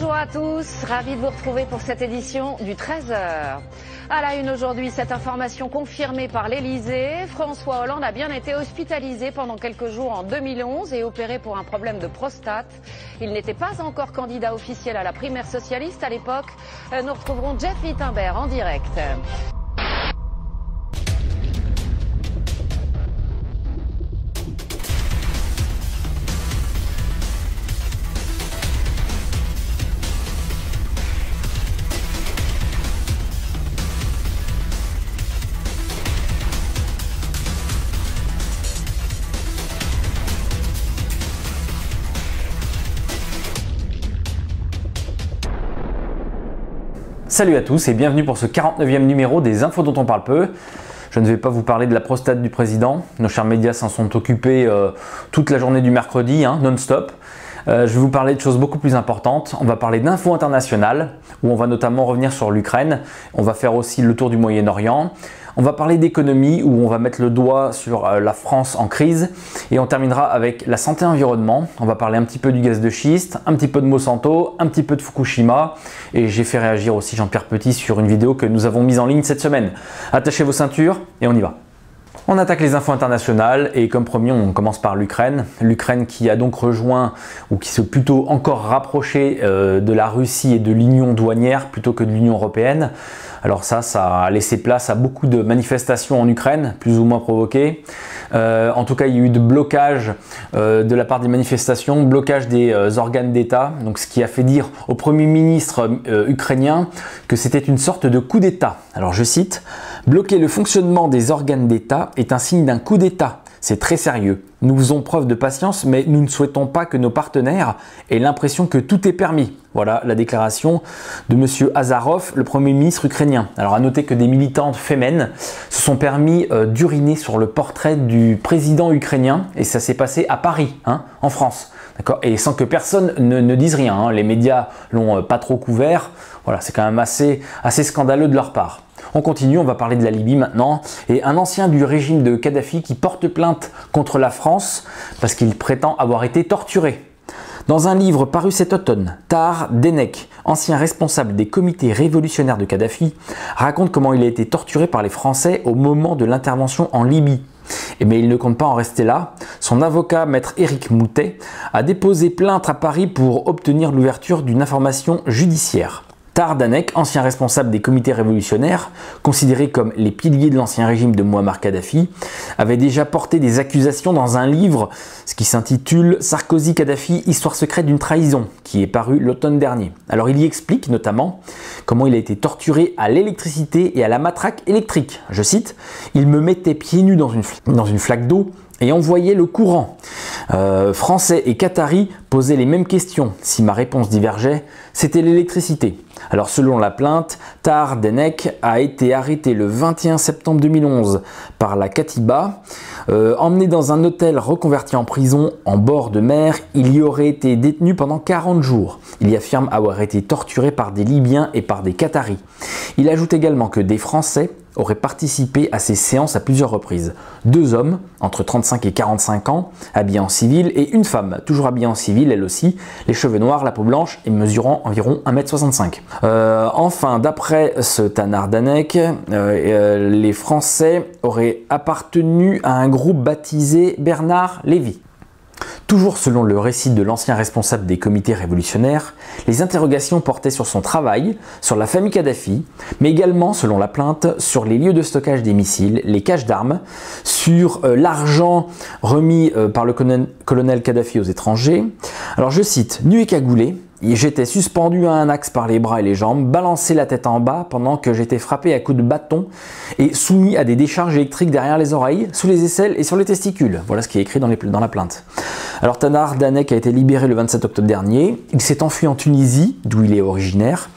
Bonjour à tous, ravi de vous retrouver pour cette édition du 13h. À la une aujourd'hui, cette information confirmée par l'Elysée. François Hollande a bien été hospitalisé pendant quelques jours en 2011 et opéré pour un problème de prostate. Il n'était pas encore candidat officiel à la primaire socialiste à l'époque. Nous retrouverons Jeff Wittenberg en direct. Salut à tous et bienvenue pour ce 49e numéro des infos dont on parle peu. Je ne vais pas vous parler de la prostate du président, nos chers médias s'en sont occupés toute la journée du mercredi, non-stop. Je vais vous parler de choses beaucoup plus importantes. On va parler d'infos internationales, où on va notamment revenir sur l'Ukraine. On va faire aussi le tour du Moyen-Orient. On va parler d'économie, où on va mettre le doigt sur la France en crise. Et on terminera avec la santé et environnement. On va parler un petit peu du gaz de schiste, un petit peu de Monsanto, un petit peu de Fukushima. Et j'ai fait réagir aussi Jean-Pierre Petit sur une vidéo que nous avons mise en ligne cette semaine. Attachez vos ceintures et on y va. On attaque les infos internationales et comme promis, on commence par l'Ukraine. L'Ukraine qui a donc rejoint ou qui s'est plutôt encore rapproché de la Russie et de l'Union douanière plutôt que de l'Union européenne. Alors ça a laissé place à beaucoup de manifestations en Ukraine, plus ou moins provoquées. En tout cas, il y a eu de blocage de la part des manifestations, blocage des organes d'État. Donc, ce qui a fait dire au Premier ministre ukrainien que c'était une sorte de coup d'État. Alors, je cite, « Bloquer le fonctionnement des organes d'État est un signe d'un coup d'État. C'est très sérieux. Nous faisons preuve de patience, mais nous ne souhaitons pas que nos partenaires aient l'impression que tout est permis. » Voilà la déclaration de M. Azarov, le Premier ministre ukrainien. Alors à noter que des militantes fémènes se sont permis d'uriner sur le portrait du président ukrainien et ça s'est passé à Paris, en France. Et sans que personne ne dise rien. Les médias l'ont pas trop couvert. Voilà, c'est quand même assez scandaleux de leur part. On continue, on va parler de la Libye maintenant. Et un ancien du régime de Kadhafi qui porte plainte contre la France parce qu'il prétend avoir été torturé. Dans un livre paru cet automne, Tahar Denek, ancien responsable des comités révolutionnaires de Kadhafi, raconte comment il a été torturé par les Français au moment de l'intervention en Libye. Mais il ne compte pas en rester là. Son avocat, maître Éric Moutet, a déposé plainte à Paris pour obtenir l'ouverture d'une information judiciaire. Tahar Denek, ancien responsable des comités révolutionnaires, considérés comme les piliers de l'ancien régime de Mouammar Kadhafi, avait déjà porté des accusations dans un livre, ce qui s'intitule « Sarkozy-Kadhafi, histoire secrète d'une trahison », qui est paru l'automne dernier. Alors il y explique notamment comment il a été torturé à l'électricité et à la matraque électrique. Je cite, « Il me mettait pieds nus dans une flaque d'eau et envoyait le courant. Français et Qataris posaient les mêmes questions. Si ma réponse divergeait, c'était l'électricité. » Alors selon la plainte, Tahar Denek a été arrêté le 21 septembre 2011 par la Katiba. Emmené dans un hôtel reconverti en prison en bord de mer, il y aurait été détenu pendant 40 jours. Il y affirme avoir été torturé par des Libyens et par des Qataris. Il ajoute également que des Français auraient participé à ces séances à plusieurs reprises. 2 hommes, entre 35 et 45 ans, habillés en civil, et une femme, toujours habillée en civil, elle aussi, les cheveux noirs, la peau blanche et mesurant environ 1,65 m. Enfin, d'après ce Tahar Denek, les Français auraient appartenu à un groupe baptisé Bernard Lévy. Toujours selon le récit de l'ancien responsable des comités révolutionnaires, les interrogations portaient sur son travail, sur la famille Kadhafi, mais également, selon la plainte, sur les lieux de stockage des missiles, les caches d'armes, sur l'argent remis par le colonel Kadhafi aux étrangers. Alors je cite, « Nu et cagoulé, j'étais suspendu à un axe par les bras et les jambes, balancé la tête en bas pendant que j'étais frappé à coups de bâton et soumis à des décharges électriques derrière les oreilles, sous les aisselles et sur les testicules. » Voilà ce qui est écrit dans la plainte. Alors Tahar Denek a été libéré le 27 octobre dernier. Il s'est enfui en Tunisie, d'où il est originaire.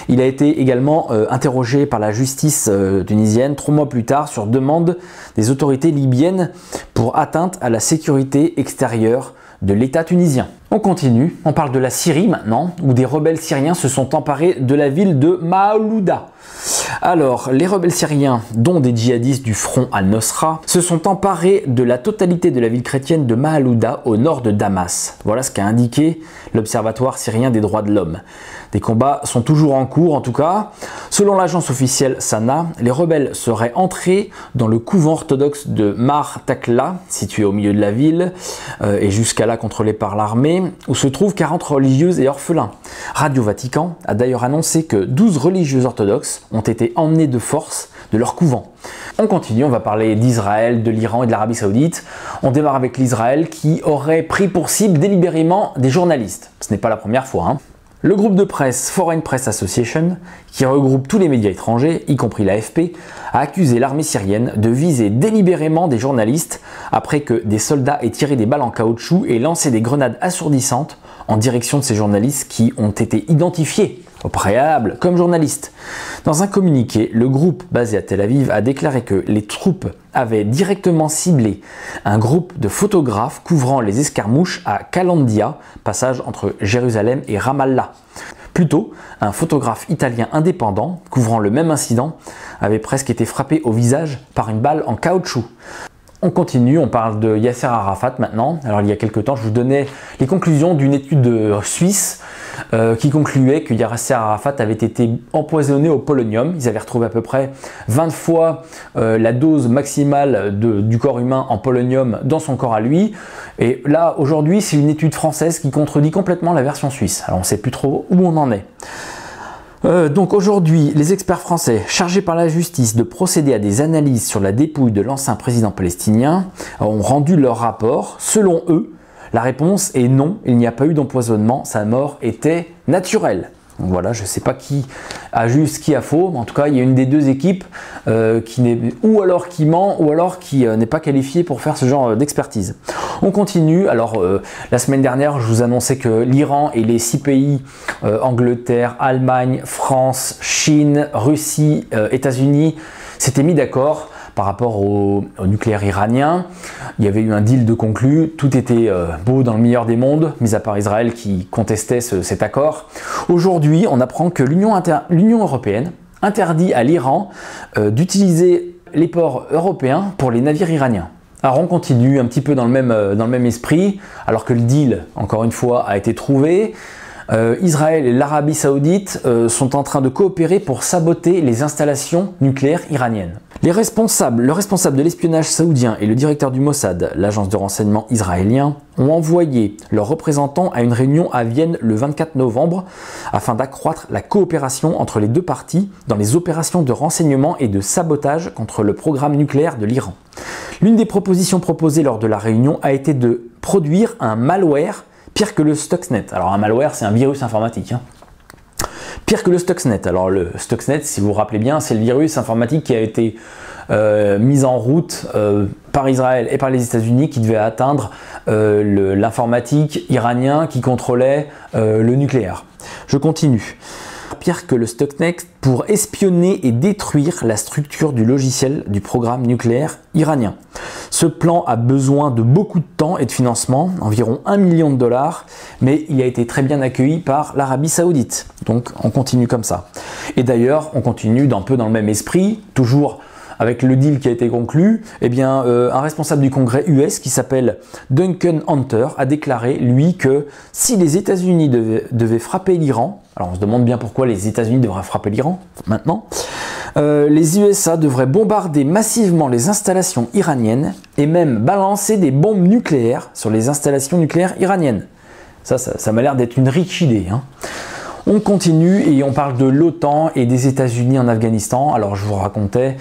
Il a été également interrogé par la justice tunisienne 3 mois plus tard sur demande des autorités libyennes pour atteinte à la sécurité extérieure de l'État tunisien. On continue, on parle de la Syrie maintenant, où des rebelles syriens se sont emparés de la ville de Maoulouda. Alors, les rebelles syriens, dont des djihadistes du front Al-Nosra, se sont emparés de la totalité de la ville chrétienne de Mahalouda au nord de Damas. Voilà ce qu'a indiqué l'Observatoire syrien des droits de l'homme. Des combats sont toujours en cours en tout cas. Selon l'agence officielle Sana, les rebelles seraient entrés dans le couvent orthodoxe de Mar Takla, situé au milieu de la ville, et jusqu'à là contrôlé par l'armée, où se trouvent 40 religieuses et orphelins. Radio Vatican a d'ailleurs annoncé que 12 religieuses orthodoxes ont été emmenées de force de leur couvent. On continue, on va parler d'Israël, de l'Iran et de l'Arabie Saoudite. On démarre avec l'Israël qui aurait pris pour cible délibérément des journalistes. Ce n'est pas la première fois, hein. Le groupe de presse Foreign Press Association, qui regroupe tous les médias étrangers, y compris l'AFP, a accusé l'armée syrienne de viser délibérément des journalistes après que des soldats aient tiré des balles en caoutchouc et lancé des grenades assourdissantes en direction de ces journalistes qui ont été identifiés au préalable comme journalistes. Dans un communiqué, le groupe basé à Tel Aviv a déclaré que les troupes avaient directement ciblé un groupe de photographes couvrant les escarmouches à Kalandia, passage entre Jérusalem et Ramallah. Plus tôt, un photographe italien indépendant, couvrant le même incident, avait presque été frappé au visage par une balle en caoutchouc. On continue, on parle de Yasser Arafat maintenant. Alors il y a quelques temps, je vous donnais les conclusions d'une étude suisse qui concluait que Yasser Arafat avait été empoisonné au polonium. Ils avaient retrouvé à peu près 20 fois la dose maximale du corps humain en polonium dans son corps à lui. Et là, aujourd'hui, c'est une étude française qui contredit complètement la version suisse. Alors on ne sait plus trop où on en est. Donc aujourd'hui, les experts français chargés par la justice de procéder à des analyses sur la dépouille de l'ancien président palestinien ont rendu leur rapport. Selon eux, la réponse est non, il n'y a pas eu d'empoisonnement, sa mort était naturelle. Donc voilà, je ne sais pas qui a juste, qui a faux, mais en tout cas, il y a une des deux équipes qui n'est ou alors qui ment, ou alors qui n'est pas qualifiée pour faire ce genre d'expertise. On continue. Alors, la semaine dernière, je vous annonçais que l'Iran et les 6 pays, Angleterre, Allemagne, France, Chine, Russie, États-Unis, s'étaient mis d'accord par rapport au nucléaire iranien. Il y avait eu un deal de conclu, tout était beau dans le meilleur des mondes, mis à part Israël qui contestait cet accord. Aujourd'hui, on apprend que l'Union européenne interdit à l'Iran d'utiliser les ports européens pour les navires iraniens. Alors on continue un petit peu dans le même esprit, alors que le deal, encore une fois, a été trouvé. Israël et l'Arabie Saoudite sont en train de coopérer pour saboter les installations nucléaires iraniennes. Le responsable de l'espionnage saoudien et le directeur du Mossad, l'agence de renseignement israélien, ont envoyé leurs représentants à une réunion à Vienne le 24 novembre afin d'accroître la coopération entre les deux parties dans les opérations de renseignement et de sabotage contre le programme nucléaire de l'Iran. L'une des propositions proposées lors de la réunion a été de produire un malware pire que le Stuxnet. Alors un malware, c'est un virus informatique. Pire que le Stuxnet. Alors le Stuxnet, si vous vous rappelez bien, c'est le virus informatique qui a été mis en route par Israël et par les États-Unis qui devait atteindre l'informatique iranien qui contrôlait le nucléaire. Je continue. Pire que le Stuxnet pour espionner et détruire la structure du logiciel du programme nucléaire iranien. Ce plan a besoin de beaucoup de temps et de financement, environ 1 million de dollars, mais il a été très bien accueilli par l'Arabie Saoudite. Donc on continue comme ça. Et d'ailleurs, on continue un peu dans le même esprit, toujours avec le deal qui a été conclu. Eh bien, un responsable du Congrès US qui s'appelle Duncan Hunter a déclaré, lui, que si les États-Unis devaient frapper l'Iran, alors on se demande bien pourquoi les États-Unis devraient frapper l'Iran maintenant, les USA devraient bombarder massivement les installations iraniennes et même balancer des bombes nucléaires sur les installations nucléaires iraniennes. Ça m'a l'air d'être une riche idée, hein. On continue et on parle de l'OTAN et des États-Unis en Afghanistan. Alors je vous racontais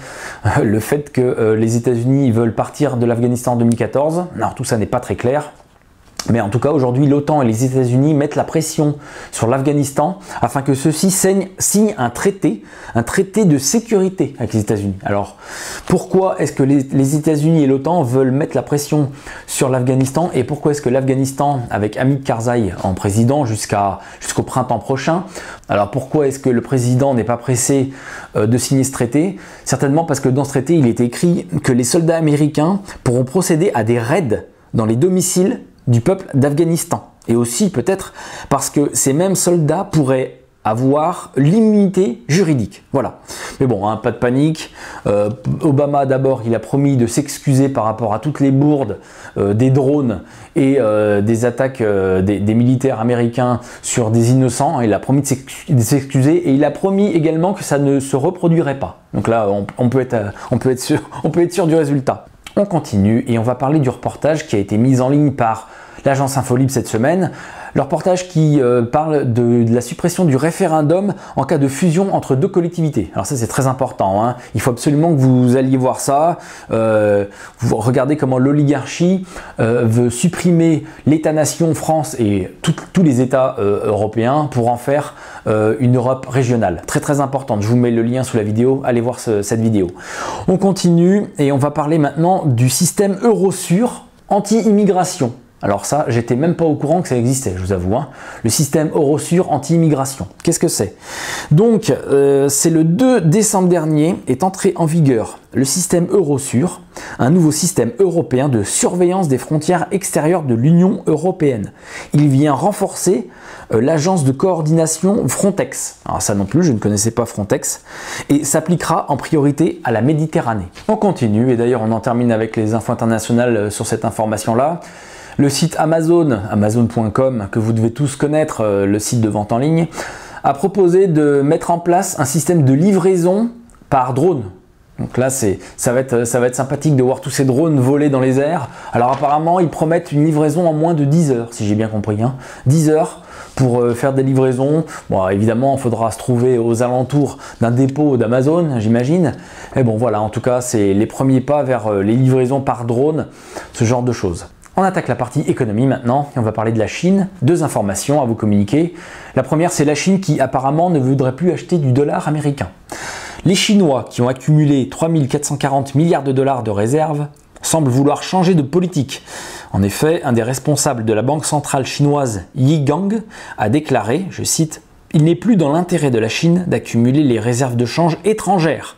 le fait que les États-Unis veulent partir de l'Afghanistan en 2014. Alors tout ça n'est pas très clair. Mais en tout cas, aujourd'hui, l'OTAN et les États-Unis mettent la pression sur l'Afghanistan afin que ceux-ci signent un traité de sécurité avec les États-Unis. Alors, pourquoi est-ce que les États-Unis et l'OTAN veulent mettre la pression sur l'Afghanistan et pourquoi est-ce que l'Afghanistan, avec Hamid Karzai en président jusqu'au printemps prochain, alors pourquoi est-ce que le président n'est pas pressé de signer ce traité? Certainement parce que dans ce traité, il est écrit que les soldats américains pourront procéder à des raids dans les domiciles du peuple d'Afghanistan. Et aussi peut-être parce que ces mêmes soldats pourraient avoir l'immunité juridique. Voilà. Mais bon, hein, pas de panique. Obama, d'abord, il a promis de s'excuser par rapport à toutes les bourdes des drones et des attaques des militaires américains sur des innocents. Il a promis de s'excuser et il a promis également que ça ne se reproduirait pas. Donc là, on peut être sûr du résultat. On continue et on va parler du reportage qui a été mis en ligne par l'agence Infolibre cette semaine. Le reportage qui parle de la suppression du référendum en cas de fusion entre deux collectivités. Alors ça c'est très important, hein. Il faut absolument que vous alliez voir ça. Vous regardez comment l'oligarchie veut supprimer l'État-nation France et tous les États européens pour en faire une Europe régionale. Très très importante. Je vous mets le lien sous la vidéo. Allez voir cette vidéo. On continue et on va parler maintenant du système Eurosur anti-immigration. Alors ça, j'étais même pas au courant que ça existait, je vous avoue. Hein. Le système Eurosur anti-immigration. Qu'est-ce que c'est? Donc, c'est le 2 décembre dernier est entré en vigueur le système Eurosur, un nouveau système européen de surveillance des frontières extérieures de l'Union européenne. Il vient renforcer l'agence de coordination Frontex. Alors ça non plus, je ne connaissais pas Frontex. Et s'appliquera en priorité à la Méditerranée. On continue, et d'ailleurs on en termine avec les infos internationales sur cette information-là. Le site Amazon, amazon.com, que vous devez tous connaître, le site de vente en ligne, a proposé de mettre en place un système de livraison par drone. Donc là, ça va être sympathique de voir tous ces drones voler dans les airs. Alors apparemment, ils promettent une livraison en moins de 10 heures, si j'ai bien compris. Hein. 10 heures pour faire des livraisons. Bon, évidemment, il faudra se trouver aux alentours d'un dépôt d'Amazon, j'imagine. Mais bon, voilà, en tout cas, c'est les premiers pas vers les livraisons par drone, ce genre de choses. On attaque la partie économie maintenant et on va parler de la Chine. Deux informations à vous communiquer. La première, c'est la Chine qui apparemment ne voudrait plus acheter du dollar américain. Les Chinois qui ont accumulé 3 440 milliards de dollars de réserves semblent vouloir changer de politique. En effet, un des responsables de la banque centrale chinoise, Yi Gang, a déclaré, je cite, « Il n'est plus dans l'intérêt de la Chine d'accumuler les réserves de change étrangères. »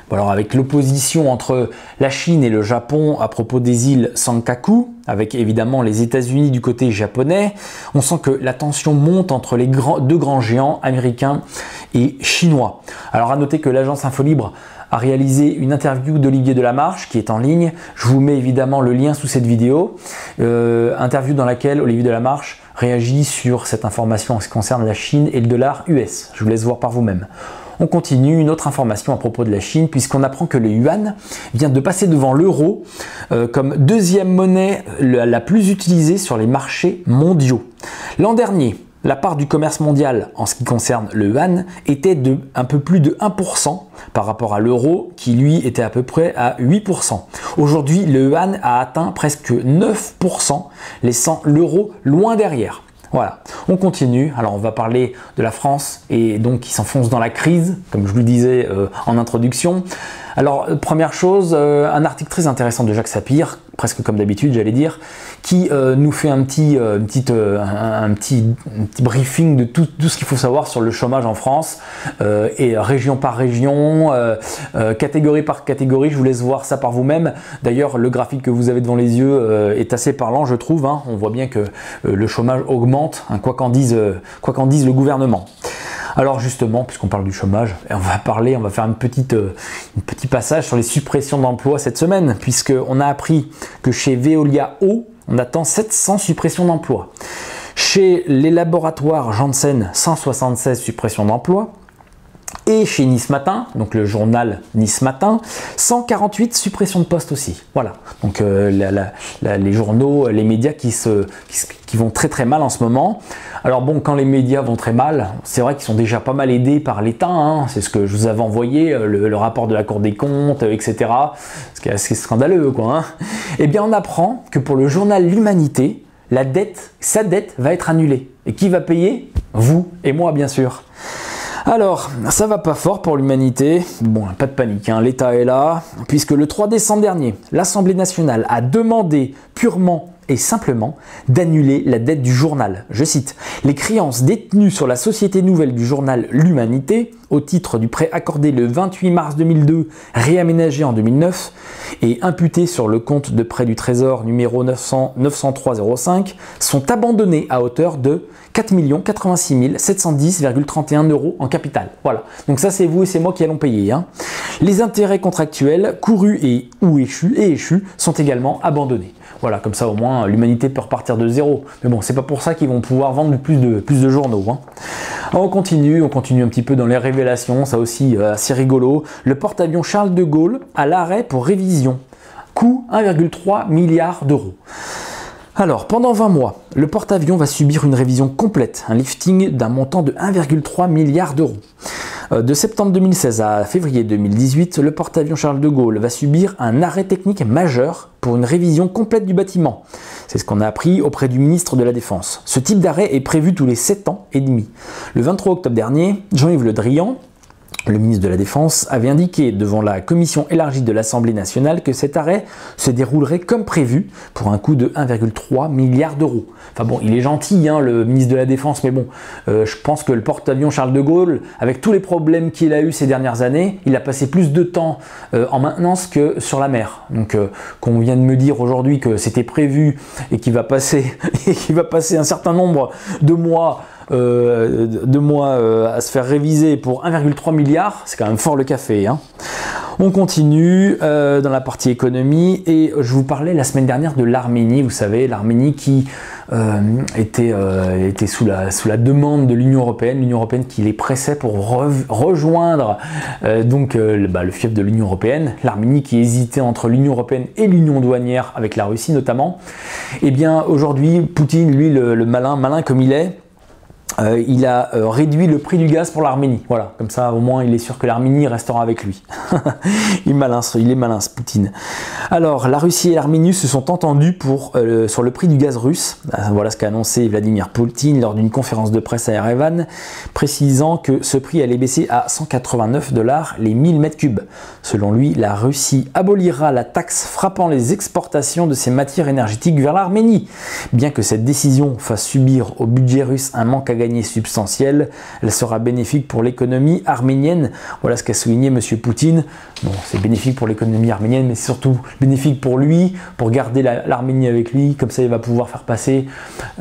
Bon, alors avec l'opposition entre la Chine et le Japon à propos des îles Senkaku, avec évidemment les États-Unis du côté japonais, on sent que la tension monte entre les deux grands géants américains et chinois. Alors à noter que l'agence Infolibre a réalisé une interview d'Olivier Delamarche qui est en ligne. Je vous mets évidemment le lien sous cette vidéo. Interview dans laquelle Olivier Delamarche réagit sur cette information en ce qui concerne la Chine et le dollar US. Je vous laisse voir par vous-même. On continue, une autre information à propos de la Chine, puisqu'on apprend que le yuan vient de passer devant l'euro comme deuxième monnaie la plus utilisée sur les marchés mondiaux. L'an dernier, la part du commerce mondial en ce qui concerne le yuan était de un peu plus de 1% par rapport à l'euro qui lui était à peu près à 8%. Aujourd'hui, le yuan a atteint presque 9%, laissant l'euro loin derrière. Voilà, on continue. Alors on va parler de la France et donc qui s'enfonce dans la crise, comme je vous le disais en introduction. Alors première chose, un article très intéressant de Jacques Sapir, presque comme d'habitude j'allais dire, qui nous fait un petit briefing de tout ce qu'il faut savoir sur le chômage en France, et région par région, catégorie par catégorie. Je vous laisse voir ça par vous-même. D'ailleurs le graphique que vous avez devant les yeux est assez parlant je trouve, hein. On voit bien que le chômage augmente, hein, quoi qu'en dise le gouvernement. Alors justement, puisqu'on parle du chômage, on va faire un petit passage sur les suppressions d'emplois cette semaine, puisqu'on a appris que chez Veolia Eau, on attend 700 suppressions d'emplois. Chez les laboratoires Janssen, 176 suppressions d'emplois. Et chez Nice Matin, donc le journal Nice Matin, 148 suppressions de postes aussi. Voilà, donc les journaux, les médias qui vont très très mal en ce moment. Alors bon, quand les médias vont très mal, c'est vrai qu'ils sont déjà pas mal aidés par l'État, hein. C'est ce que je vous avais envoyé, le rapport de la Cour des comptes, etc. Ce qui est assez scandaleux, quoi. Hein. Eh bien, on apprend que pour le journal L'Humanité, sa dette va être annulée. Et qui va payer? Vous et moi, bien sûr. Alors, ça va pas fort pour l'Humanité. Bon, pas de panique, hein. L'État est là, puisque le 3 décembre dernier, l'Assemblée nationale a demandé purement est simplement d'annuler la dette du journal. Je cite, « Les créances détenues sur la société nouvelle du journal L'Humanité au titre du prêt accordé le 28 mars 2002, réaménagé en 2009 et imputé sur le compte de prêt du Trésor numéro 90305 sont abandonnées à hauteur de 4 86 710,31 € en capital. » Voilà, donc ça c'est vous et c'est moi qui allons payer. Hein. Les intérêts contractuels courus et échus sont également abandonnés. Voilà, comme ça au moins l'Humanité peut repartir de zéro. Mais bon, c'est pas pour ça qu'ils vont pouvoir vendre plus de journaux. Hein. On continue un petit peu dans les révélations, ça aussi assez rigolo. Le porte-avions Charles de Gaulle à l'arrêt pour révision. Coût 1,3 milliard d'euros. Alors, pendant 20 mois, le porte-avions va subir une révision complète, un lifting d'un montant de 1,3 milliard d'euros. De septembre 2016 à février 2018, le porte-avions Charles de Gaulle va subir un arrêt technique majeur pour une révision complète du bâtiment. C'est ce qu'on a appris auprès du ministre de la Défense. Ce type d'arrêt est prévu tous les 7 ans et demi. Le 23 octobre dernier, Jean-Yves Le Drian, le ministre de la Défense, avait indiqué devant la commission élargie de l'Assemblée nationale que cet arrêt se déroulerait comme prévu pour un coût de 1,3 milliard d'euros. Enfin bon, il est gentil, hein, le ministre de la Défense, mais bon, je pense que le porte-avions Charles de Gaulle, avec tous les problèmes qu'il a eu ces dernières années, il a passé plus de temps en maintenance que sur la mer. Donc, qu'on vient de me dire aujourd'hui que c'était prévu et qu'il va passer un certain nombre de mois à se faire réviser pour 1,3 milliard, c'est quand même fort le café. Hein. On continue dans la partie économie et je vous parlais la semaine dernière de l'Arménie. Vous savez, l'Arménie qui était sous la demande de l'Union européenne qui les pressait pour rejoindre le fief de l'Union européenne. L'Arménie qui hésitait entre l'Union européenne et l'Union douanière avec la Russie notamment. Et bien aujourd'hui, Poutine, lui, le malin comme il est, il a réduit le prix du gaz pour l'Arménie. Voilà, comme ça au moins il est sûr que l'Arménie restera avec lui. il est malin ce Poutine. Alors la Russie et l'Arménie se sont entendus sur le prix du gaz russe. Voilà ce qu'a annoncé Vladimir Poutine lors d'une conférence de presse à Erevan, précisant que ce prix allait baisser à 189 $ les 1000 m3. Selon lui, la Russie abolira la taxe frappant les exportations de ces matières énergétiques vers l'Arménie. Bien que cette décision fasse subir au budget russe un manque à gagner substantielle, elle sera bénéfique pour l'économie arménienne. Voilà ce qu'a souligné M. Poutine. Bon, c'est bénéfique pour l'économie arménienne, mais c'est surtout bénéfique pour lui, pour garder l'Arménie avec lui. Comme ça, il va pouvoir faire passer,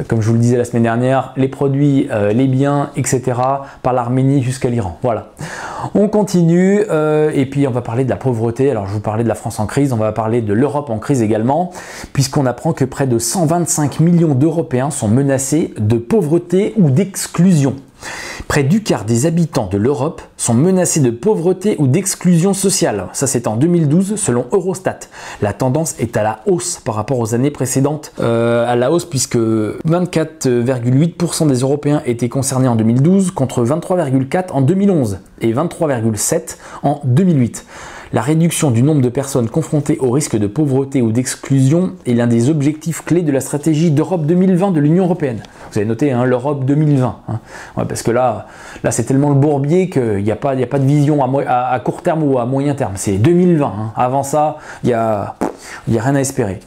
comme je vous le disais la semaine dernière, les produits, les biens, etc. par l'Arménie jusqu'à l'Iran. Voilà. On continue et puis on va parler de la pauvreté. Alors, je vous parlais de la France en crise, on va parler de l'Europe en crise également, puisqu'on apprend que près de 125 millions d'Européens sont menacés de pauvreté ou d'exclusion. Près du quart des habitants de l'Europe sont menacés de pauvreté ou d'exclusion sociale. Ça, c'est en 2012 selon Eurostat. La tendance est à la hausse par rapport aux années précédentes. À la hausse puisque 24,8% des Européens étaient concernés en 2012 contre 23,4% en 2011 et 23,7% en 2008. La réduction du nombre de personnes confrontées au risque de pauvreté ou d'exclusion est l'un des objectifs clés de la stratégie d'Europe 2020 de l'Union européenne. Vous avez noté, hein, l'Europe 2020. Hein. Ouais, parce que là c'est tellement le bourbier qu'il n'y a pas de vision à court terme ou à moyen terme. C'est 2020. Hein. Avant ça, il n'y a rien à espérer.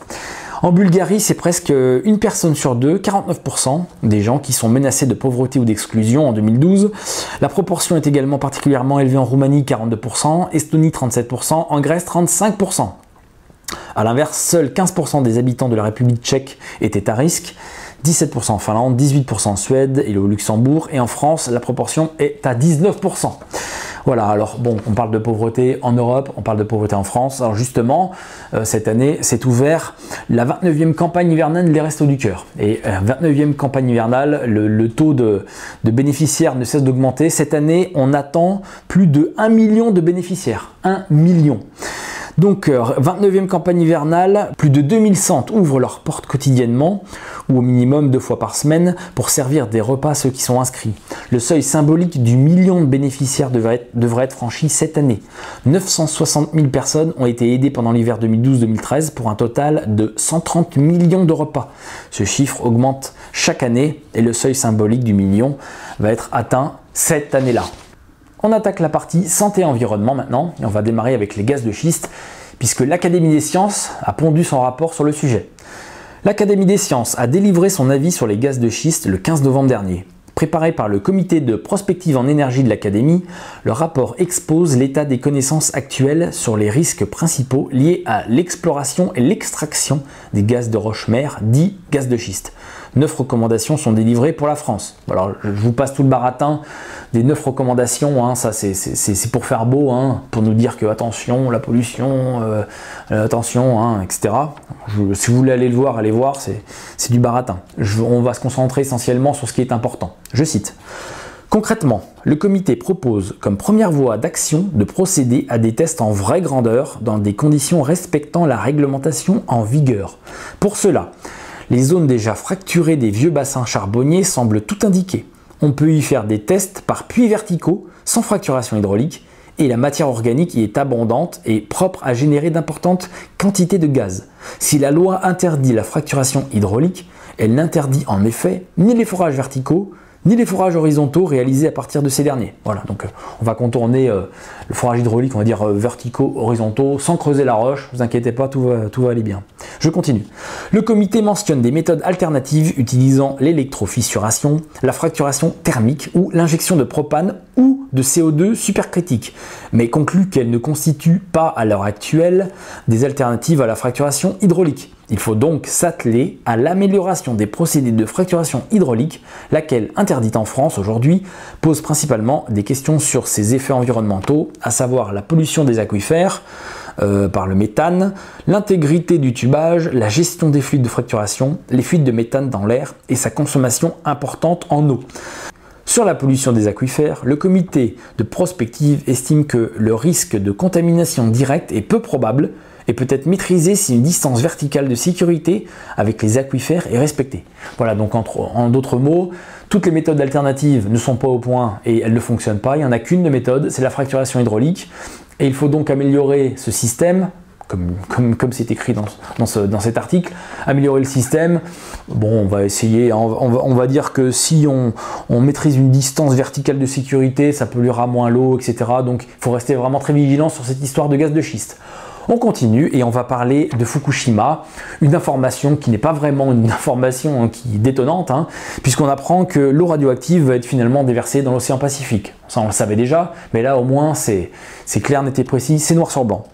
En Bulgarie, c'est presque une personne sur deux, 49% des gens qui sont menacés de pauvreté ou d'exclusion en 2012. La proportion est également particulièrement élevée en Roumanie, 42%, Estonie, 37%, en Grèce, 35%. A l'inverse, seuls 15% des habitants de la République tchèque étaient à risque, 17% en Finlande, 18% en Suède et au Luxembourg, et en France, la proportion est à 19%. Voilà, alors bon, on parle de pauvreté en Europe, on parle de pauvreté en France. Alors justement, cette année, s'est ouvert la 29e campagne hivernale des Restos du Cœur. Et 29e campagne hivernale, le taux de bénéficiaires ne cesse d'augmenter. Cette année, on attend plus de 1 million de bénéficiaires. 1 million. Donc, 29e campagne hivernale, plus de 2000 centres ouvrent leurs portes quotidiennement, ou au minimum 2 fois par semaine, pour servir des repas à ceux qui sont inscrits. Le seuil symbolique du million de bénéficiaires devrait être franchi cette année. 960 000 personnes ont été aidées pendant l'hiver 2012-2013 pour un total de 130 millions de repas. Ce chiffre augmente chaque année et le seuil symbolique du million va être atteint cette année-là. On attaque la partie santé et environnement maintenant, et on va démarrer avec les gaz de schiste, puisque l'Académie des sciences a pondu son rapport sur le sujet. L'Académie des sciences a délivré son avis sur les gaz de schiste le 15 novembre dernier. Préparé par le comité de prospective en énergie de l'Académie, le rapport expose l'état des connaissances actuelles sur les risques principaux liés à l'exploration et l'extraction des gaz de roche-mère, dits gaz de schiste. 9 recommandations sont délivrées pour la France. Alors, je vous passe tout le baratin des 9 recommandations, hein, ça c'est pour faire beau, hein, pour nous dire que attention, la pollution, attention, hein, etc. Si vous voulez aller le voir, allez voir, c'est du baratin. On va se concentrer essentiellement sur ce qui est important. Je cite. Concrètement, le comité propose comme première voie d'action de procéder à des tests en vraie grandeur dans des conditions respectant la réglementation en vigueur. Pour cela, les zones déjà fracturées des vieux bassins charbonniers semblent tout indiquer. On peut y faire des tests par puits verticaux, sans fracturation hydraulique, et la matière organique y est abondante et propre à générer d'importantes quantités de gaz. Si la loi interdit la fracturation hydraulique, elle n'interdit en effet ni les forages verticaux, ni les forages horizontaux réalisés à partir de ces derniers. Voilà, donc on va contourner le forage hydraulique, on va dire verticaux, horizontaux, sans creuser la roche, ne vous inquiétez pas, tout va aller bien. Je continue. Le comité mentionne des méthodes alternatives utilisant l'électrofissuration, la fracturation thermique ou l'injection de propane ou de CO2 supercritique, mais conclut qu'elles ne constituent pas à l'heure actuelle des alternatives à la fracturation hydraulique. Il faut donc s'atteler à l'amélioration des procédés de fracturation hydraulique, laquelle, interdite en France aujourd'hui, pose principalement des questions sur ses effets environnementaux, à savoir la pollution des aquifères par le méthane, l'intégrité du tubage, la gestion des fluides de fracturation, les fuites de méthane dans l'air et sa consommation importante en eau. Sur la pollution des aquifères, le comité de prospective estime que le risque de contamination directe est peu probable et peut être maîtrisé si une distance verticale de sécurité avec les aquifères est respectée. Voilà, donc en d'autres mots, toutes les méthodes alternatives ne sont pas au point et elles ne fonctionnent pas. Il n'y en a qu'une de méthode, c'est la fracturation hydraulique. Et il faut donc améliorer ce système, comme c'est écrit dans cet article, améliorer le système. Bon, on va essayer, on va dire que si on maîtrise une distance verticale de sécurité, ça polluera moins l'eau, etc. Donc il faut rester vraiment très vigilant sur cette histoire de gaz de schiste. On continue et on va parler de Fukushima, une information qui n'est pas vraiment une information qui est détonnante, hein, puisqu'on apprend que l'eau radioactive va être finalement déversée dans l'océan Pacifique. Ça on le savait déjà, mais là au moins c'est clair, net et précis, c'est noir sur blanc.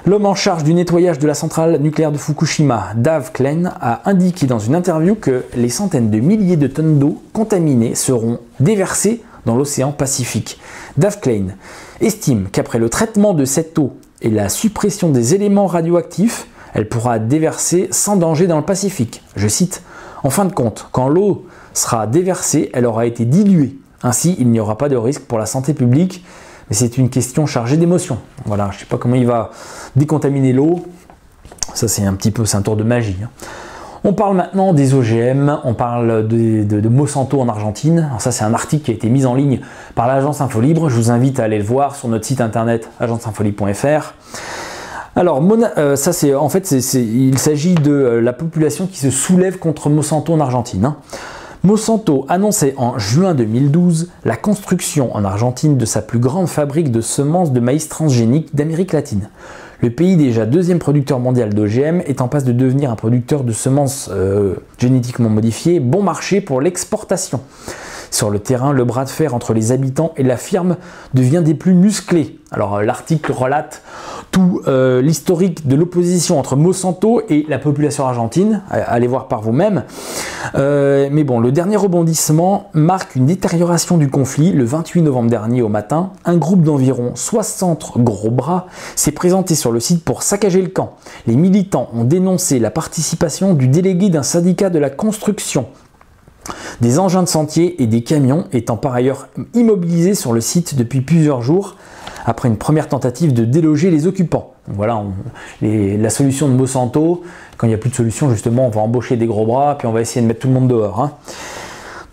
L'homme en charge du nettoyage de la centrale nucléaire de Fukushima, Dave Klein, a indiqué dans une interview que les centaines de milliers de tonnes d'eau contaminée seront déversées dans l'océan Pacifique. Dave Klein estime qu'après le traitement de cette eau et la suppression des éléments radioactifs, elle pourra être déversée sans danger dans le Pacifique. Je cite, « En fin de compte, quand l'eau sera déversée, elle aura été diluée. Ainsi, il n'y aura pas de risque pour la santé publique, mais c'est une question chargée d'émotions. » Voilà, je ne sais pas comment il va décontaminer l'eau. Ça, c'est un tour de magie. Hein. On parle maintenant des OGM, on parle de Monsanto en Argentine. Alors ça, c'est un article qui a été mis en ligne par l'agence Infolibre. Je vous invite à aller le voir sur notre site internet agenceinfolibre.fr. Alors, il s'agit de la population qui se soulève contre Monsanto en Argentine. Hein. Monsanto annonçait en juin 2012 la construction en Argentine de sa plus grande fabrique de semences de maïs transgéniques d'Amérique latine. Le pays, déjà deuxième producteur mondial d'OGM, est en passe de devenir un producteur de semences génétiquement modifiées, bon marché pour l'exportation. Sur le terrain, le bras de fer entre les habitants et la firme devient des plus musclés. Alors l'article relate tout l'historique de l'opposition entre Monsanto et la population argentine, allez voir par vous-même. Mais bon, le dernier rebondissement marque une détérioration du conflit. Le 28 novembre dernier au matin, un groupe d'environ 60 gros bras s'est présenté sur le site pour saccager le camp. Les militants ont dénoncé la participation du délégué d'un syndicat de la construction, des engins de sentier et des camions étant par ailleurs immobilisés sur le site depuis plusieurs jours après une première tentative de déloger les occupants. Donc voilà, la solution de Monsanto, quand il n'y a plus de solution, justement, on va embaucher des gros bras puis on va essayer de mettre tout le monde dehors. Hein.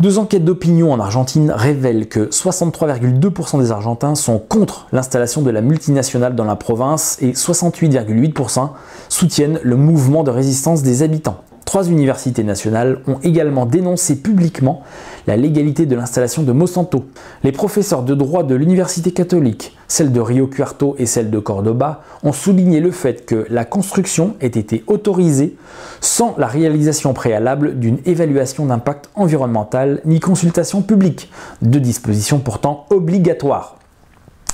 2 enquêtes d'opinion en Argentine révèlent que 63,2% des Argentins sont contre l'installation de la multinationale dans la province et 68,8% soutiennent le mouvement de résistance des habitants. 3 universités nationales ont également dénoncé publiquement la légalité de l'installation de Monsanto. Les professeurs de droit de l'université catholique, celle de Rio Cuarto et celle de Cordoba, ont souligné le fait que la construction ait été autorisée sans la réalisation préalable d'une évaluation d'impact environnemental ni consultation publique, deux dispositions pourtant obligatoires.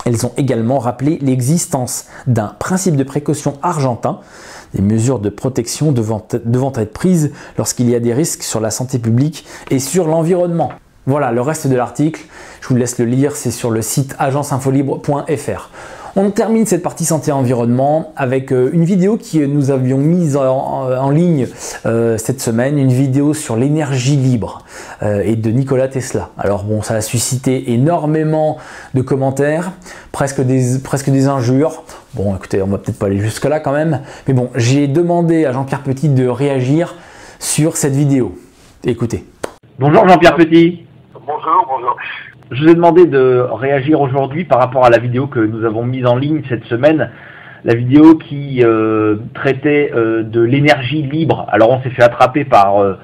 Elles ont également rappelé l'existence d'un principe de précaution argentin, des mesures de protection devant être prises lorsqu'il y a des risques sur la santé publique et sur l'environnement. Voilà, le reste de l'article, je vous laisse le lire, c'est sur le site agenceinfolibre.fr. On termine cette partie santé-environnement avec une vidéo que nous avions mise en ligne cette semaine, une vidéo sur l'énergie libre et de Nikola Tesla. Alors bon, ça a suscité énormément de commentaires, presque des injures. Bon, écoutez, on va peut-être pas aller jusque là quand même, mais bon, j'ai demandé à Jean-Pierre Petit de réagir sur cette vidéo. Écoutez. Bonjour Jean-Pierre Petit. Bonjour. Je vous ai demandé de réagir aujourd'hui par rapport à la vidéo que nous avons mise en ligne cette semaine, la vidéo qui traitait de l'énergie libre. Alors on s'est fait attraper par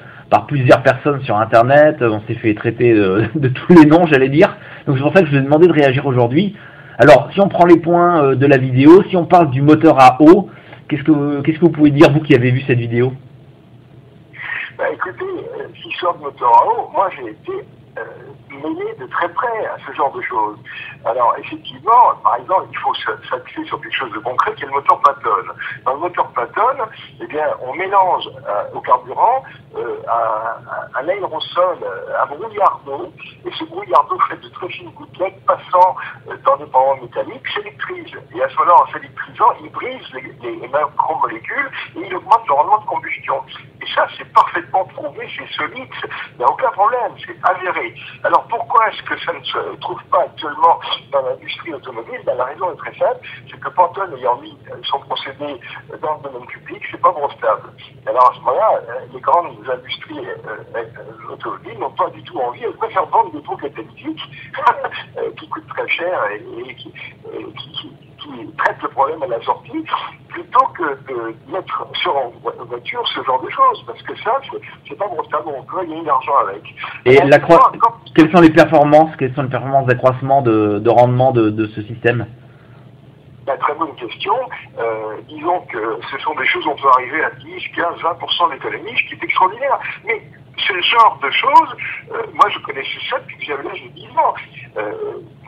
plusieurs personnes sur internet, on s'est fait traiter de tous les noms, j'allais dire. Donc c'est pour ça que je vous ai demandé de réagir aujourd'hui. Alors si on prend les points de la vidéo, si on parle du moteur à eau, qu'est-ce que vous pouvez dire, vous qui avez vu cette vidéo? Écoutez, l'histoire de moteur à eau, moi j'ai été mêlé de très près à ce genre de choses. Alors effectivement, par exemple, il faut s'axer sur quelque chose de concret qui est le moteur Pattone. Dans le moteur Pattone, eh bien, on mélange au carburant un aérosol, un brouillard d'eau, et ce brouillard d'eau fait de très fines gouttelettes passant dans des parois métalliques s'électrise. Et à ce moment-là, en s'électrisant, il brise les macromolécules et il augmente le rendement de combustion. Et ça, c'est parfaitement prouvé, c'est solide, il n'y a aucun problème, c'est avéré. Alors pourquoi est-ce que ça ne se trouve pas actuellement dans l'industrie automobile? La raison est très simple, c'est que Pantone ayant mis son procédé dans le domaine public, c'est pas brevetable. Alors à ce moment-là, les grandes industries automobiles n'ont pas du tout envie, elles préfèrent vendre des pots catalytiques qui coûtent très cher et qui traitent le problème à la sortie, plutôt que de mettre sur en voiture ce genre de choses, parce que ça, c'est pas brevetable, on peut gagner de l'argent avec. Et quelles sont les performances d'accroissement de rendement de ce système? Très bonne question. Disons que ce sont des choses où on peut arriver à 10, 15, 20% d'économie, ce qui est extraordinaire. Mais ce genre de choses, moi je connaissais ça depuis que j'avais l'âge de 10 ans.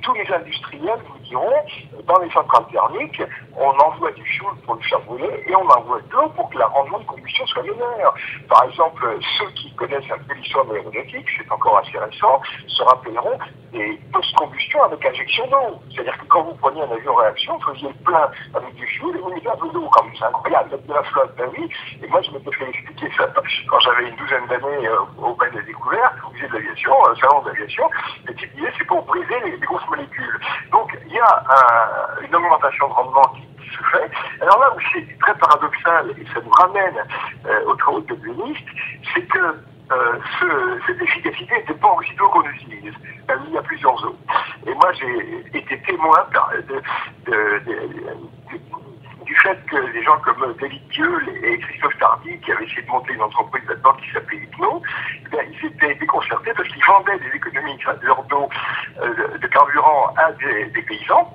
Tous les industriels vous diront, dans les centrales thermiques, on envoie du fioul pour le faire brûler et on envoie de l'eau pour que le rendement de combustion soit meilleur. Par exemple, ceux qui connaissent un peu l'histoire de l'aéronautique, c'est encore assez récent, se rappelleront des post-combustion avec injection d'eau. C'est-à-dire que quand vous preniez un avion en réaction, vous faisiez le plein avec du fioul et vous mettez un peu d'eau. Comme c'est incroyable, mettre de la flotte, ben oui. Et moi, je m'étais fait expliquer ça quand j'avais une douzaine d'années au bain des découvertes, au musée de l'aviation, au salon de l'aviation. Et tu disais, c'est pour briser les grosses molécules. Donc, il y a une augmentation de rendement qui se fait. Alors là où c'est très paradoxal, et ça nous ramène aux travaux de Béniste, c'est que cette efficacité n'était pas aussitôt qu'on utilise. Il y a plusieurs eaux. Et moi, j'ai été témoin du fait que des gens comme David Dieul et Christophe Tardy, qui avaient essayé de monter une entreprise là-dedans qui s'appelait Hypno, ils s'étaient déconcertés parce qu'ils vendaient des économies de leur dos de carburant à des paysans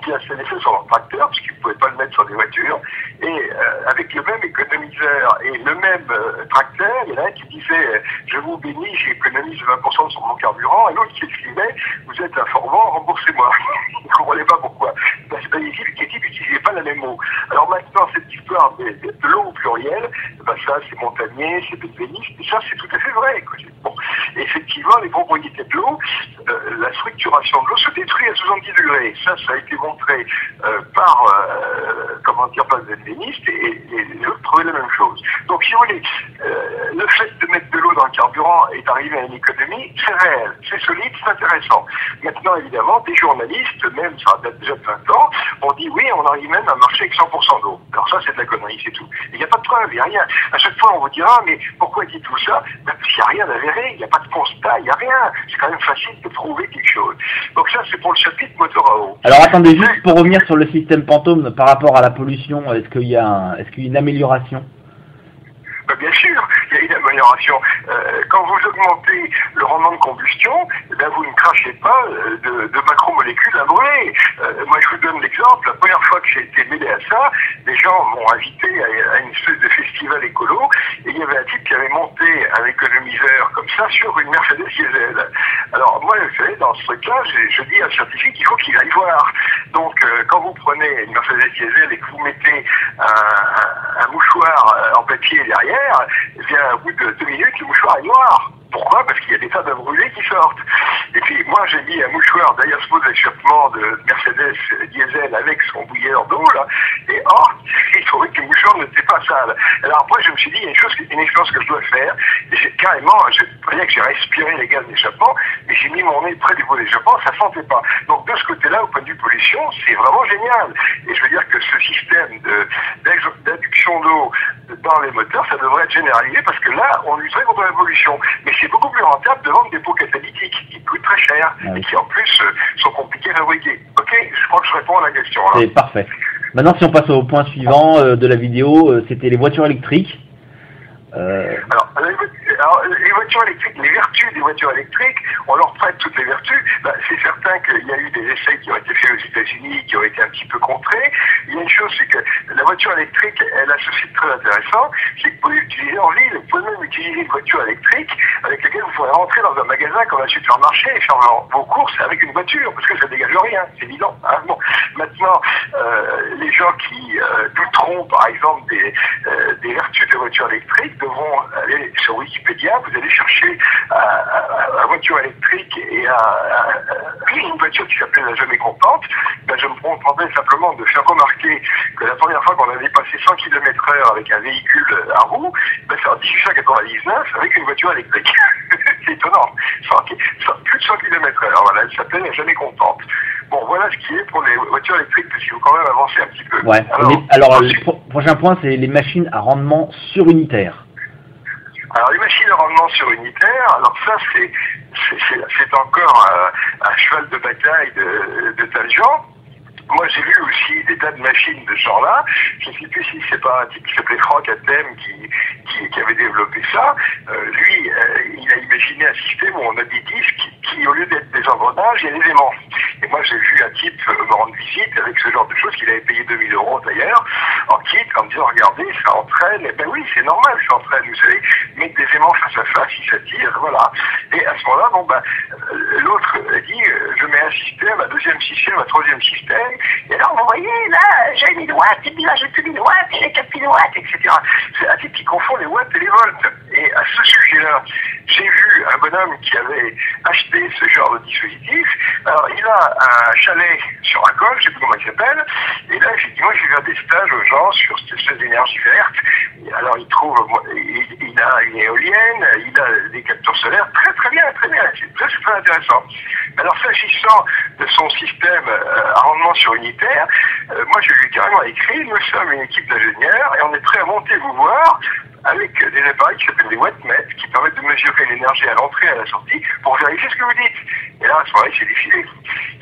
qui installaient ça sur leur tracteur, parce qu'ils ne pouvaient pas le mettre sur des voitures, et avec le même économiseur et le même tracteur, il y en a un qui disait « Je vous bénis, j'économise 20% sur mon carburant », et l'autre qui écrivait « Vous êtes informant, remboursez-moi ». Ils ne comprenaient pas pourquoi. Parce que les équipes n'utilisaient pas la même eau. Alors maintenant, cette histoire de l'eau au pluriel, ça c'est Montagnier, c'est Béniste, et ça c'est tout à fait vrai. Bon. Et effectivement, les propriétés de l'eau, la structuration de l'eau se détruit à 70 degrés. Ça a été montré par Béniste, et les autres trouvaient la même chose. Donc si vous voulez, le fait de mettre de l'eau dans le carburant et d'arriver à une économie, c'est réel, c'est solide, c'est intéressant. Maintenant, évidemment, des journalistes, même ça date déjà de 20 ans, ont dit oui, on arrive même à marcher avec 100% d'eau. Alors ça, c'est de la connerie, c'est tout. Il n'y a pas de preuve, il n'y a rien. À chaque fois, on vous dira, mais pourquoi dit tout ça? Parce qu'il n'y a rien d'avéré, il n'y a pas de constat, il n'y a rien. C'est quand même facile de prouver quelque chose. Donc ça, c'est pour le chapitre moteur à eau. Alors attendez, juste pour revenir sur le système Pantone par rapport à la pollution, est-ce qu'il y a une amélioration? Bien sûr, d'amélioration. Quand vous augmentez le rendement de combustion, eh bien, vous ne crachez pas de macromolécules à brûler. Moi, je vous donne l'exemple. La première fois que j'ai été mêlé à ça, les gens m'ont invité à une espèce de festival écolo, et il y avait un type qui avait monté un économiseur comme ça sur une Mercedes diesel. Alors moi, vous savez, dans ce truc-là, je dis à un scientifique qu'il faut qu'il aille voir. Donc, quand vous prenez une Mercedes diesel et que vous mettez un mouchoir en papier derrière, eh bien, au bout de 2 minutes, le mouchoir est noir. Pourquoi? Parce qu'il y a des tas de brûlés qui sortent. Et puis moi j'ai mis un mouchoir derrière ce pot d'échappement de Mercedes diesel avec son bouilleur d'eau là, et il trouvait que le mouchoir n'était pas sale. Alors après je me suis dit, il y a une expérience que je dois faire, et j'ai respiré les gaz d'échappement, et j'ai mis mon nez près du pot d'échappement, ça sentait pas. Donc de ce côté-là, au point de vue pollution, c'est vraiment génial. Et je veux dire que ce système d'induction d'eau dans les moteurs, ça devrait être généralisé, parce que là, on lutterait contre la pollution. Mais c'est beaucoup plus rentable de vendre des pots catalytiques qui coûtent très cher et qui en plus sont compliqués à fabriquer. Ok, je crois que je réponds à la question. C'est parfait. Maintenant, si on passe au point suivant de la vidéo, c'était les voitures électriques. Alors, les voitures électriques, les vertus des voitures électriques, on leur prête toutes les vertus. C'est certain qu'il y a eu des essais qui ont été faits aux États-Unis, qui ont été un petit peu contrés. Il y a une chose, c'est que la voiture électrique, elle a ceci de très intéressant, c'est que vous pouvez l'utiliser en ville, vous pouvez même utiliser une voiture électrique avec laquelle vous pourrez rentrer dans un magasin comme un supermarché et faire vos courses avec une voiture, parce que ça dégage rien, c'est évident. Hein. Bon. Maintenant, les gens qui douteront, par exemple, des vertus de voitures électriques devront aller sur Wikipédia, vous allez chercher à voiture électrique et une voiture qui s'appelle la Jamais Contente. Ben, je me contentais simplement de faire remarquer que la première fois qu'on avait passé 100 km/h avec un véhicule à roues, ben, c'est en 1899 avec une voiture électrique. C'est étonnant. Plus de 100 km/h, voilà, elle s'appelle la Jamais Contente. Bon, voilà ce qui est pour les voitures électriques, parce qu'il faut quand même avancer un petit peu. Ouais. Alors le prochain point, c'est les machines à rendement surunitaire. Alors les machines à rendement surunitaire, alors ça c'est encore un cheval de bataille de tas de gens. Moi j'ai vu aussi des tas de machines de ce genre-là. Je ne sais plus si c'est pas un type qui s'appelait Franck Athem qui avait développé ça. Lui, il a imaginé un système où on a des disques qui au lieu d'être des engrenages, il y a des aimants. Et moi j'ai vu un type me rendre visite avec ce genre de choses qu'il avait payé 2000 € d'ailleurs, en kit, en me disant regardez, ça entraîne. Eh ben oui, c'est normal, ça entraîne, vous savez, mettre des aimants face à face, il s'attire, voilà. Et à ce moment-là, l'autre dit je mets un système, un deuxième système, un troisième système. Et alors, vous voyez, là, j'ai 1000 watts, et puis là, j'ai plus 1000 watts, et j'ai 4000 watts, etc. C'est un type qui confond les watts et les volts. Et à ce sujet-là, j'ai vu un bonhomme qui avait acheté ce genre de dispositif. Alors, il a un chalet sur un col, je ne sais plus comment il s'appelle, et là, effectivement, j'ai vu des stages aux gens sur cette espèce d'énergie verte. Et alors, il a une éolienne, il a des capteurs solaires, très bien, c'est très intéressant. Alors, s'agissant de son système à rendement surunitaire, moi, je lui ai carrément écrit, nous sommes une équipe d'ingénieurs, et on est prêt à monter vous voir avec des appareils qui s'appellent des wattmètres, qui permettent de mesurer l'énergie à l'entrée et à la sortie pour vérifier ce que vous dites. Et là, à ce moment-là, il s'est défilé.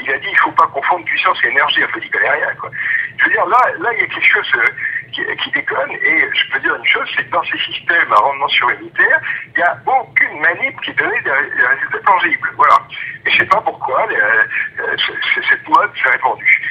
Il a dit, il ne faut pas confondre puissance et énergie. Enfin, il connaît rien, quoi. Je veux dire, là, il y a quelque chose qui déconne, et je peux dire une chose, c'est que dans ces systèmes à rendement surunitaire, il n'y a aucune manip qui donnait des résultats tangibles. Voilà. Et je ne sais pas pourquoi cette mode s'est répandue.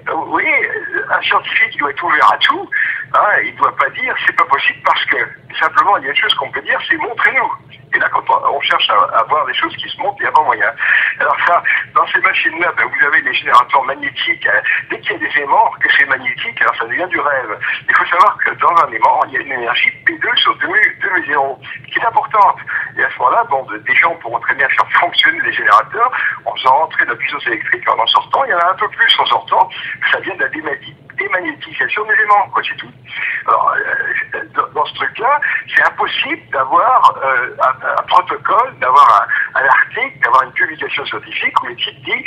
Vous voyez, un scientifique doit être ouvert à tout. Hein, il ne doit pas dire c'est pas possible parce que simplement il y a une chose qu'on peut dire, c'est montrez-nous. Et là, quand on cherche à voir des choses qui se montent, il n'y a pas moyen. Alors ça, dans ces machines-là, vous avez des générateurs magnétiques. Hein. Dès qu'il y a des aimants, que c'est magnétique, alors ça devient du rêve. Il faut savoir que dans un aimant, il y a une énergie P2 sur 2,0, qui est importante. Et à ce moment-là, des gens pourront très bien faire fonctionner les générateurs en faisant rentrer de la puissance électrique en sortant. Il y en a un peu plus en sortant. Ça vient de la démagnétisation des aimants, quoi, c'est tout. Alors, dans ce truc-là, c'est impossible d'avoir un protocole, d'avoir un article, d'avoir une publication scientifique où le type dit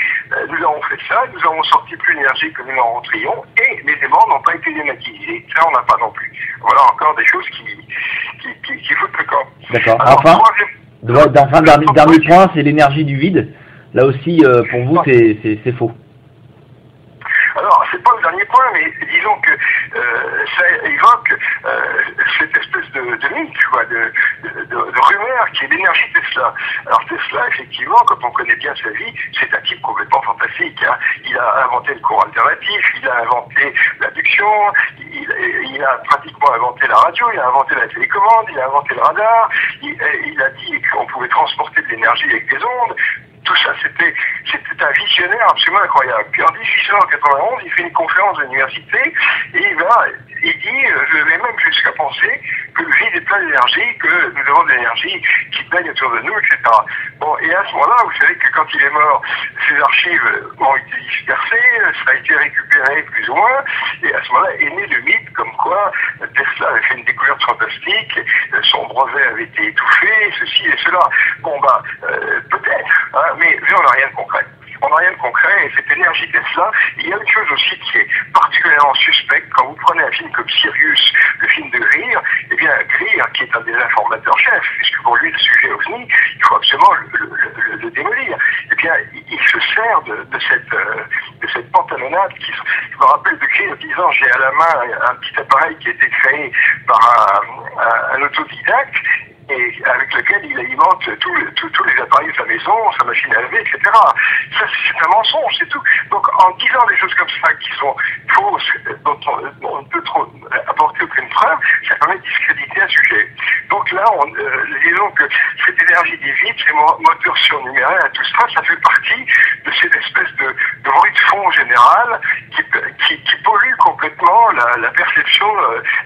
nous avons fait ça, nous avons sorti plus d'énergie que nous n'en rentrions et les aimants n'ont pas été démagnétisés. Ça, on n'a pas non plus. Voilà encore des choses qui foutent le camp. D'accord. Enfin, dernier point, c'est l'énergie du vide. Là aussi, pour vous, c'est faux. Alors, c'est pas le dernier point, mais disons que ça évoque cette espèce de mythe, tu vois, de rumeur qui est l'énergie Tesla. Alors Tesla, effectivement, quand on connaît bien sa vie, c'est un type complètement fantastique. Hein. Il a inventé le courant alternatif, il a inventé l'adduction, il a pratiquement inventé la radio, il a inventé la télécommande, il a inventé le radar, il a dit qu'on pouvait transporter de l'énergie avec des ondes. Tout ça, c'était un visionnaire absolument incroyable. Puis en 1891, il fait une conférence à l'université et il dit, je vais même jusqu'à penser que le vide est plein d'énergie, que nous avons de l'énergie qui baigne autour de nous, etc. Bon, et à ce moment-là, vous savez que quand il est mort, ses archives ont été dispersées, ça a été récupéré plus ou moins, et à ce moment-là est né le mythe comme quoi Tesla avait fait une découverte fantastique, son brevet avait été étouffé, ceci et cela. Bon, peut-être, hein, mais on n'a rien de concret. On n'a rien de concret, et cette énergie Tesla, il y a une chose aussi qui est particulièrement suspecte. Quand vous prenez un film comme Sirius, le film de Greer, eh bien Greer, qui est un des informateurs chefs, puisque pour lui le sujet OVNI, il faut absolument le démolir, eh bien il se sert de cette pantalonnade qui, je me rappelle de Greer disant, j'ai à la main un petit appareil qui a été créé par un autodidacte, et avec lequel il alimente tous les appareils de sa maison, sa machine à laver, etc. Ça, c'est un mensonge, c'est tout. Donc, en disant des choses comme ça, qui sont fausses, dont on ne peut trop apporter aucune preuve, ça permet de discréditer un sujet. Donc là, disons que cette énergie des vides, ces moteurs surnuméraires, tout ça, ça fait partie de cette espèce de bruit de fond général qui pollue complètement la perception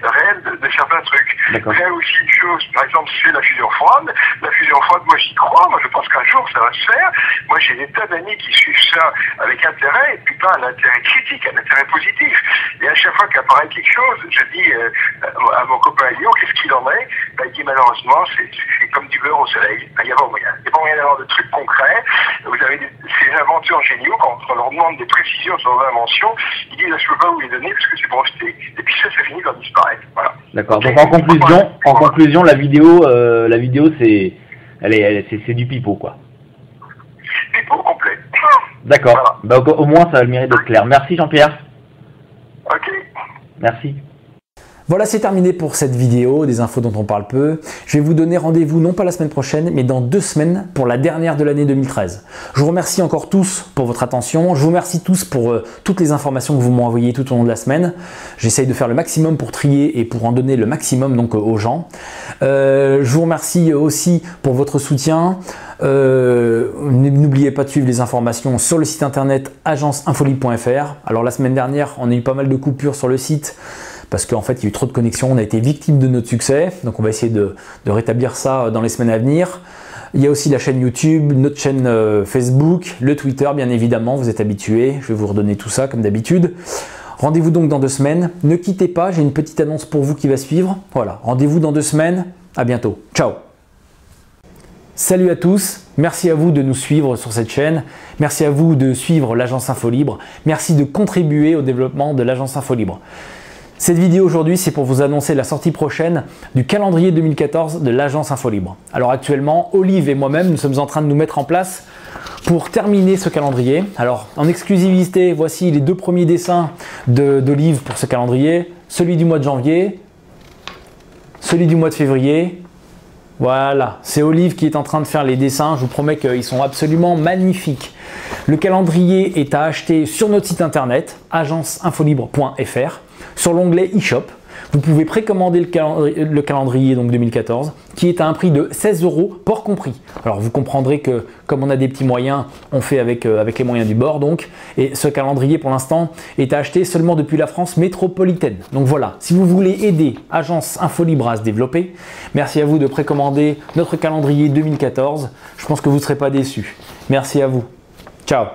réelle de certains trucs. Il y a aussi une chose, par exemple, c'est la fusion froide. La fusion froide, moi j'y crois, moi je pense qu'un jour ça va se faire. Moi j'ai des tas d'amis qui suivent ça avec intérêt, et puis pas un intérêt critique, un intérêt positif. Et à chaque fois qu'apparaît quelque chose, je dis à mon copain Elio, qu'est-ce qu'il en est? Il dit malheureusement, c'est comme du beurre au soleil. Il n'y a pas moyen. Il n'y a pas moyen d'avoir de trucs concrets. Vous avez ces inventeurs géniaux, quand on leur demande des précisions sur leurs inventions, ils disent, je ne peux pas vous les donner parce que c'est breveté. Et puis ça finit par disparaître. Voilà. D'accord. Donc en conclusion, la vidéo c'est du pipeau, quoi. Pipeau complet. D'accord. Voilà. Au moins ça a le mérite d'être clair. Merci Jean-Pierre. Ok. Merci. Voilà, c'est terminé pour cette vidéo, des infos dont on parle peu. Je vais vous donner rendez-vous non pas la semaine prochaine, mais dans 2 semaines pour la dernière de l'année 2013. Je vous remercie encore tous pour votre attention. Je vous remercie tous pour toutes les informations que vous m'envoyez tout au long de la semaine. J'essaye de faire le maximum pour trier et pour en donner le maximum donc aux gens. Je vous remercie aussi pour votre soutien. N'oubliez pas de suivre les informations sur le site internet agenceinfolibre.fr. Alors la semaine dernière, on a eu pas mal de coupures sur le site, parce qu'en fait il y a eu trop de connexions, on a été victime de notre succès, donc on va essayer de rétablir ça dans les semaines à venir. Il y a aussi la chaîne YouTube, notre chaîne Facebook, le Twitter bien évidemment, vous êtes habitués, je vais vous redonner tout ça comme d'habitude. Rendez-vous donc dans 2 semaines, ne quittez pas, j'ai une petite annonce pour vous qui va suivre. Voilà, rendez-vous dans 2 semaines, à bientôt, ciao. Salut à tous, merci à vous de nous suivre sur cette chaîne, merci à vous de suivre l'Agence Infolibre, merci de contribuer au développement de l'Agence Infolibre. Cette vidéo aujourd'hui, c'est pour vous annoncer la sortie prochaine du calendrier 2014 de l'Agence Infolibre. Alors actuellement, Olive et moi-même, nous sommes en train de nous mettre en place pour terminer ce calendrier. Alors en exclusivité, voici les 2 premiers dessins d'Olive pour ce calendrier. Celui du mois de janvier, celui du mois de février. Voilà, c'est Olive qui est en train de faire les dessins. Je vous promets qu'ils sont absolument magnifiques. Le calendrier est à acheter sur notre site internet agenceinfolibre.fr. Sur l'onglet e-shop, vous pouvez précommander le calendrier donc 2014 qui est à un prix de 16 €, port compris. Alors vous comprendrez que comme on a des petits moyens, on fait avec les moyens du bord donc. Et ce calendrier pour l'instant est à acheter seulement depuis la France métropolitaine. Donc voilà, si vous voulez aider Agence Infolibre à se développer, merci à vous de précommander notre calendrier 2014. Je pense que vous ne serez pas déçus. Merci à vous. Ciao.